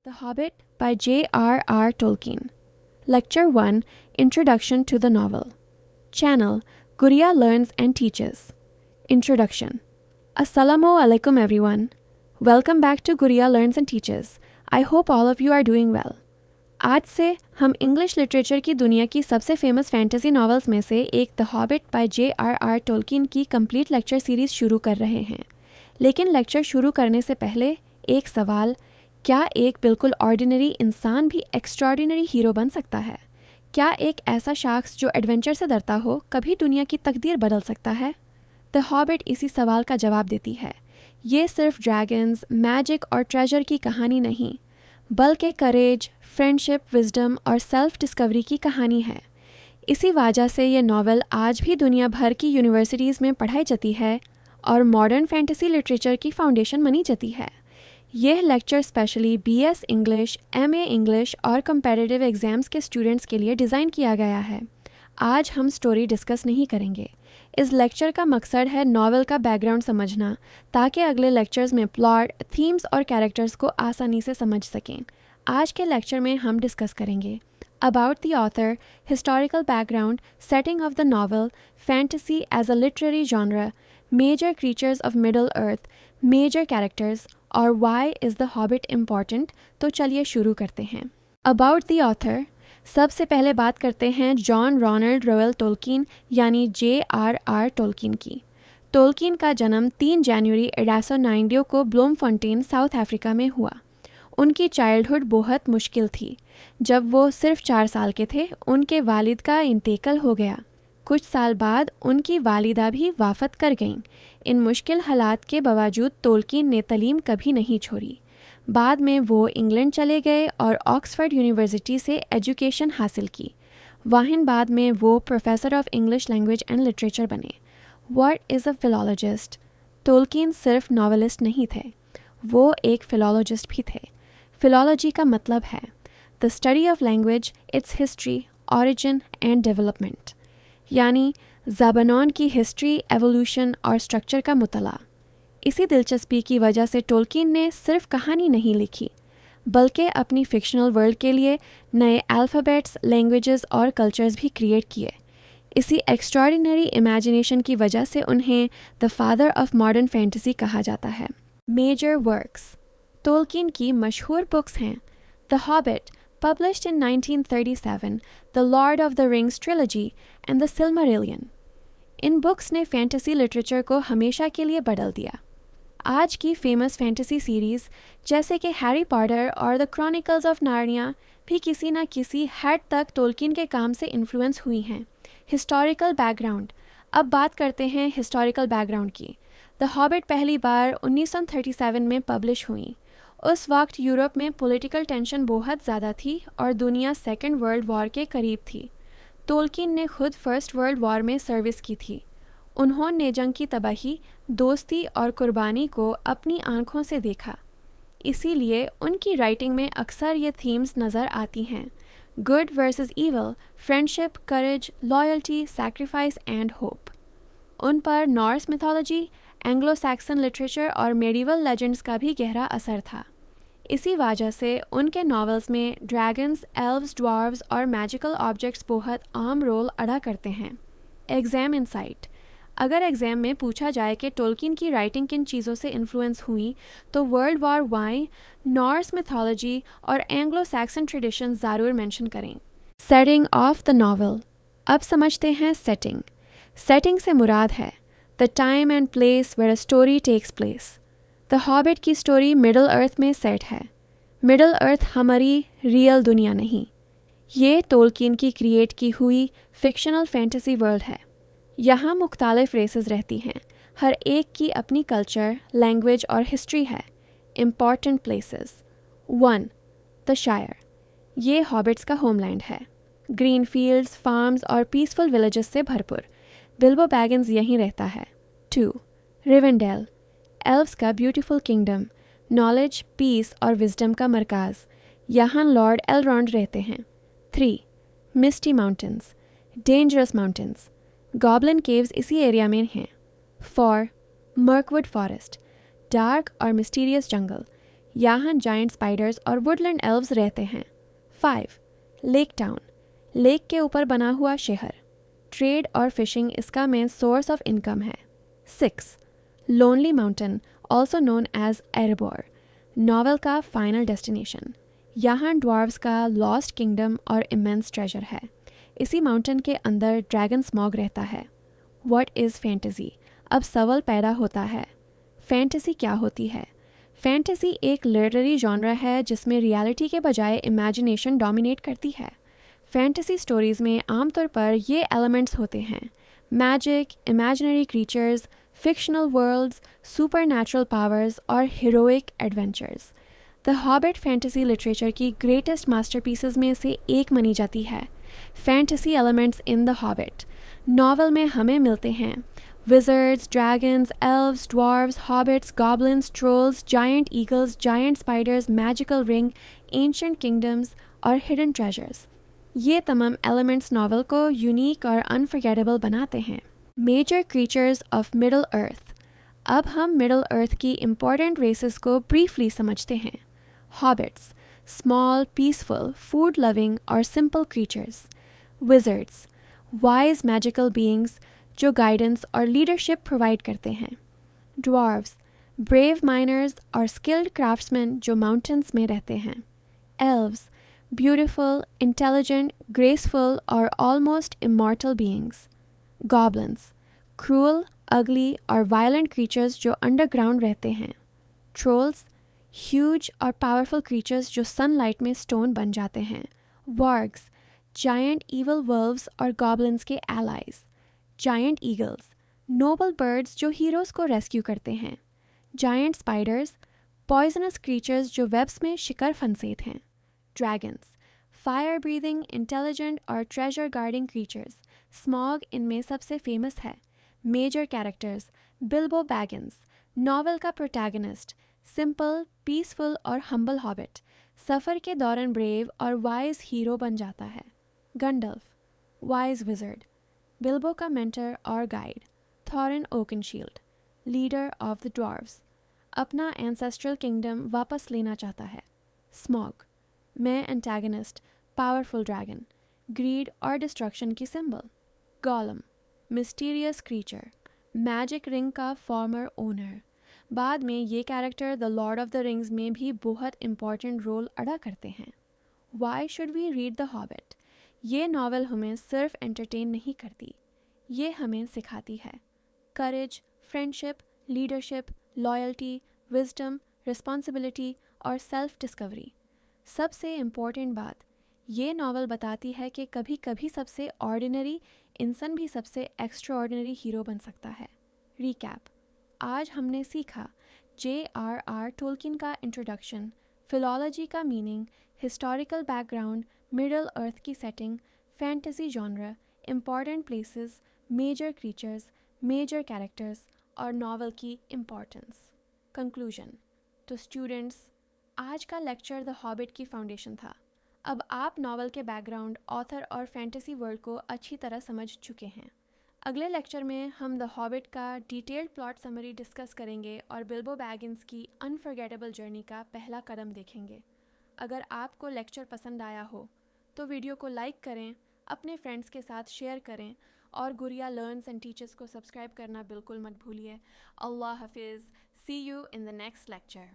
The Hobbit by J.R.R. Tolkien. Lecture 1, Introduction to the Novel. Channel, Guriya Learns and Teaches. Introduction. Assalamu alaikum everyone. Welcome back to Guriya Learns and Teaches. I hope all of you are doing well. आज से हम English literature की दुनिया की सबसे famous fantasy novels में से एक the hobbit by J.R.R. Tolkien की कंप्लीट लेक्चर सीरीज़ शुरू कर रहे हैं। लेकिन लेक्चर शुरू करने से पहले एक सवाल, क्या एक बिल्कुल ऑर्डिनरी इंसान भी एक्स्ट्राऑर्डिनरी हीरो बन सकता है? क्या एक ऐसा शख्स जो एडवेंचर से डरता हो कभी दुनिया की तकदीर बदल सकता है? द हॉबिट इसी सवाल का जवाब देती है। ये सिर्फ ड्रैगन्स, मैजिक और ट्रेजर की कहानी नहीं, बल्कि करेज, फ्रेंडशिप, विजडम और सेल्फ डिस्कवरी की कहानी है। इसी वजह से ये नावल आज भी दुनिया भर की यूनिवर्सिटीज़ में पढ़ाई जाती है और मॉडर्न फैंटेसी लिटरेचर की फाउंडेशन मानी जाती है। यह lecture specially BS English, MA English और कंपैरेटिव एग्ज़ाम्स के स्टूडेंट्स के लिए डिज़ाइन किया गया है। आज हम स्टोरी डिस्कस नहीं करेंगे। इस लेक्चर का मकसद है नॉवेल का बैकग्राउंड समझना, ताकि अगले लेक्चर्स में प्लॉट, थीम्स और कैरेक्टर्स को आसानी से समझ सकें। आज के लेक्चर में हम डिस्कस करेंगे about the author, historical background, setting of the novel, fantasy as a literary genre, major creatures of Middle Earth, major characters और why is the Hobbit important. तो चलिए शुरू करते हैं। अबाउट द ऑथर, सबसे पहले बात करते हैं जॉन रोनाल्ड रोएल टोल्किन यानी J.R.R. टोल्किन की। टोल्किन का जन्म 3 जनवरी 1890 को ब्लूमफॉन्टेन, साउथ अफ्रीका में हुआ। उनकी चाइल्डहुड बहुत मुश्किल थी। जब वो सिर्फ 4 साल के थे, उनके वालिद का इंतकाल हो गया। कुछ साल बाद उनकी वालिदा भी वाफत कर गईं। इन मुश्किल हालात के बावजूद टोल्किन ने तालीम कभी नहीं छोड़ी। बाद में वो इंग्लैंड चले गए और ऑक्सफोर्ड यूनिवर्सिटी से एजुकेशन हासिल की। वहीं बाद में वो professor of English language and literature बने। What is a philologist? Tolkien सिर्फ नॉवेलिस्ट नहीं थे, वो एक फिलोलॉजिस्ट भी थे। फिलोलॉजी का मतलब है the study of language, it's history, origin and development, यानी ज़बानों की हिस्ट्री, एवोल्यूशन और स्ट्रक्चर का मुतला। इसी दिलचस्पी की वजह से टोल्किन ने सिर्फ कहानी नहीं लिखी, बल्कि अपनी फिक्शनल वर्ल्ड के लिए नए अल्फ़ाबेट्स, लैंग्वेजेस और कल्चर्स भी क्रिएट किए। इसी एक्स्ट्राऑर्डिनरी इमेजिनेशन की वजह से उन्हें the father of modern fantasy कहा जाता है। Major works. टोल्किन की मशहूर बुक्स हैं the hobbit, published in 1937, The Lord of the Rings trilogy, and The Silmarillion. In books ने फैंटेसी लिटरेचर को हमेशा के लिए बदल दिया। आज की फेमस फैंटेसी सीरीज़ जैसे कि हैरी पॉटर और द क्रॉनिकल्स ऑफ नार्निया भी किसी न किसी हद तक टोल्किन के काम से इन्फ्लुएंस हुई हैं। Historical background. अब बात करते हैं हिस्टोरिकल बैकग्राउंड की। द हॉबिट पहली बार 1937 में पब्लिश हुई। उस वक्त यूरोप में पॉलिटिकल टेंशन बहुत ज़्यादा थी और दुनिया सेकेंड वर्ल्ड वॉर के करीब थी। टोल्किन ने खुद फर्स्ट वर्ल्ड वॉर में सर्विस की थी। उन्होंने जंग की तबाही, दोस्ती और कुर्बानी को अपनी आंखों से देखा। इसीलिए उनकी राइटिंग में अक्सर ये थीम्स नज़र आती हैं: good versus evil, friendship, courage, loyalty, sacrifice and hope. उन पर Norse mythology, Anglo Saxon literature और मेडिवल लेजेंड्स का भी गहरा असर था। इसी वजह से उनके नॉवेल्स में ड्रैगन्स, एल्व्स, ड्वार्व्स और मैजिकल ऑब्जेक्ट्स बहुत आम रोल अदा करते हैं। Exam insight. अगर एग्ज़ाम में पूछा जाए कि टोल्किन की राइटिंग किन चीज़ों से इन्फ्लुएंस हुई, तो world war Y, Norse mythology और एंग्लो सैक्सन ट्रेडिशन ज़रूर मेंशन करें। Setting of the novel. अब समझते हैं सेटिंग। सेटिंग से मुराद है the time and place where a story takes place. The hobbit की स्टोरी मिडल अर्थ में सेट है। मिडल अर्थ हमारी रियल दुनिया नहीं, ये टोल्किन की क्रिएट की हुई फिक्शनल फैंटेसी वर्ल्ड है। यहाँ मुख्तलिफ रेसेस रहती हैं, हर एक की अपनी कल्चर, लैंग्वेज और हिस्ट्री है। Important places. 1. The Shire. ये हॉबिट्स का होमलैंड है। ग्रीन फील्ड्स, फार्म्स और पीसफुल विलेजेस से भरपूर। बिल्बो बैगिन्स यहीं रहता है। 2. रिवेंडेल। एल्व्स का ब्यूटीफुल किंगडम, नॉलेज, पीस और विजडम का मरकाज़। यहाँ लॉर्ड एलरॉन्ड रहते हैं। 3. Misty Mountains, dangerous mountains. Goblin caves इसी एरिया में हैं। 4. मर्कवुड फॉरेस्ट, डार्क और मिस्टीरियस जंगल। यहाँ जायंट स्पाइडर्स और वुडलैंड एल्व्स रहते हैं। 5. लेक टाउन, लेक के ऊपर बना हुआ शहर। ट्रेड और फिशिंग इसका मेन सोर्स ऑफ इनकम है। 6. Lonely Mountain, also known as Erebor, novel का फाइनल डेस्टिनेशन। यहाँ ड्वार्व्स का लॉस्ट किंगडम और इमेंस ट्रेजर है। इसी माउंटेन के अंदर ड्रैगन स्मॉग रहता है। What is fantasy? अब सवाल पैदा होता है, फैंटेसी क्या होती है? फैंटेसी एक लिटरेरी जॉनरा है जिसमें रियलिटी के बजाय इमेजिनेशन डोमिनेट करती है। फैंटेसी स्टोरीज़ में आमतौर पर ये एलिमेंट्स होते हैं: magic, imaginary creatures, fictional worlds, supernatural powers और heroic adventures. The Hobbit fantasy literature की ग्रेटेस्ट मास्टरपीसेस में से एक मानी जाती है। Fantasy elements in the Hobbit novel में हमें मिलते हैं: wizards, dragons, elves, dwarves, hobbits, goblins, trolls, giant eagles, giant spiders, magical ring, ancient kingdoms और हिडन ट्रेजर्स। ये तमाम एलिमेंट्स नॉवल को यूनिक और अनफॉरगेटेबल बनाते हैं। मेजर क्रीचर्स ऑफ मिडल अर्थ। अब हम मिडल अर्थ की इम्पॉर्टेंट रेसेस को ब्रीफली समझते हैं। Hobbits, small, peaceful, food loving और simple creatures. Wizards, wise magical beings जो गाइडेंस और लीडरशिप प्रोवाइड करते हैं। ड्वार्व्स, ब्रेव माइनर्स और स्किल्ड क्राफ्ट्समैन जो माउंटेन्स में रहते हैं। एल्व्स, ब्यूटिफुल, इंटेलिजेंट, ग्रेसफुल और almost immortal beings. Goblins, cruel, ugly और वायलेंट क्रीचर्स जो अंडरग्राउंड रहते हैं। ट्रोल्स, ह्यूज और पावरफुल क्रीचर्स जो सनलाइट में स्टोन बन जाते हैं। वार्ग्स, जायंट इवल वर्व्स और गॉब्लिन्स के allies. Giant eagles, noble birds जो हीरोज़ को रेस्क्यू करते हैं। जायंट स्पाइडर्स, पॉइजनस क्रीचर्स जो वेब्स में शिकार फंसेत हैं। ड्रैगन्स, फायर ब्रीदिंग, इंटेलिजेंट और ट्रेजर गार्डिंग क्रीचर्स। स्मॉग इनमें सबसे फेमस है। Major characters, Bilbo Baggins, novel का प्रोटैगनिस्ट, सिंपल, पीसफुल और हम्बल हॉबिट, सफ़र के दौरान ब्रेव और वाइज हीरो बन जाता है। गंडल्फ, वाइज विजर्ड, बिल्बो का मेंटर और guide. Thorin ओकनशील्ड, leader of the dwarves, अपना एंसेस्ट्रल किंगडम वापस लेना चाहता है। Smaug, main antagonist, powerful dragon, greed और डिस्ट्रक्शन की symbol. Gollum, mysterious creature, magic ring का फॉर्मर ओनर। बाद में ये character the Lord of the Rings में भी बहुत इंपॉर्टेंट रोल अदा करते हैं। Why should we read the Hobbit? ये नावल हमें सिर्फ एंटरटेन नहीं करती, ये हमें सिखाती है courage, friendship, leadership, loyalty, wisdom, responsibility और सेल्फ डिस्कवरी। सबसे इम्पॉर्टेंट बात, ये नावल बताती है कि कभी कभी सबसे ऑर्डिनरी इंसान भी सबसे एक्स्ट्रा ऑर्डिनरी हीरो बन सकता है। रिकैप, आज हमने सीखा J.R.R. टोल्किन का इंट्रोडक्शन, फिलॉलजी का meaning, historical background, middle earth की setting, fantasy genre, important places, major creatures, major characters और नावल की इम्पॉर्टेंस। कंक्लूजन। तो स्टूडेंट्स, आज का लेक्चर द हॉबिट की फाउंडेशन था। अब आप नावल के बैकग्राउंड, ऑथर और फैंटेसी वर्ल्ड को अच्छी तरह समझ चुके हैं। अगले लेक्चर में हम द हॉबिट का डिटेल्ड प्लॉट समरी डिस्कस करेंगे और बिल्बो बैगिंस की अनफॉरगेटेबल जर्नी का पहला कदम देखेंगे। अगर आपको लेक्चर पसंद आया हो तो वीडियो को लाइक करें, अपने फ्रेंड्स के साथ शेयर करें और गुड़िया लर्न्स एंड टीचर्स को सब्सक्राइब करना बिल्कुल मत भूलिए। अल्लाह हाफिज़। See you in the next lecture.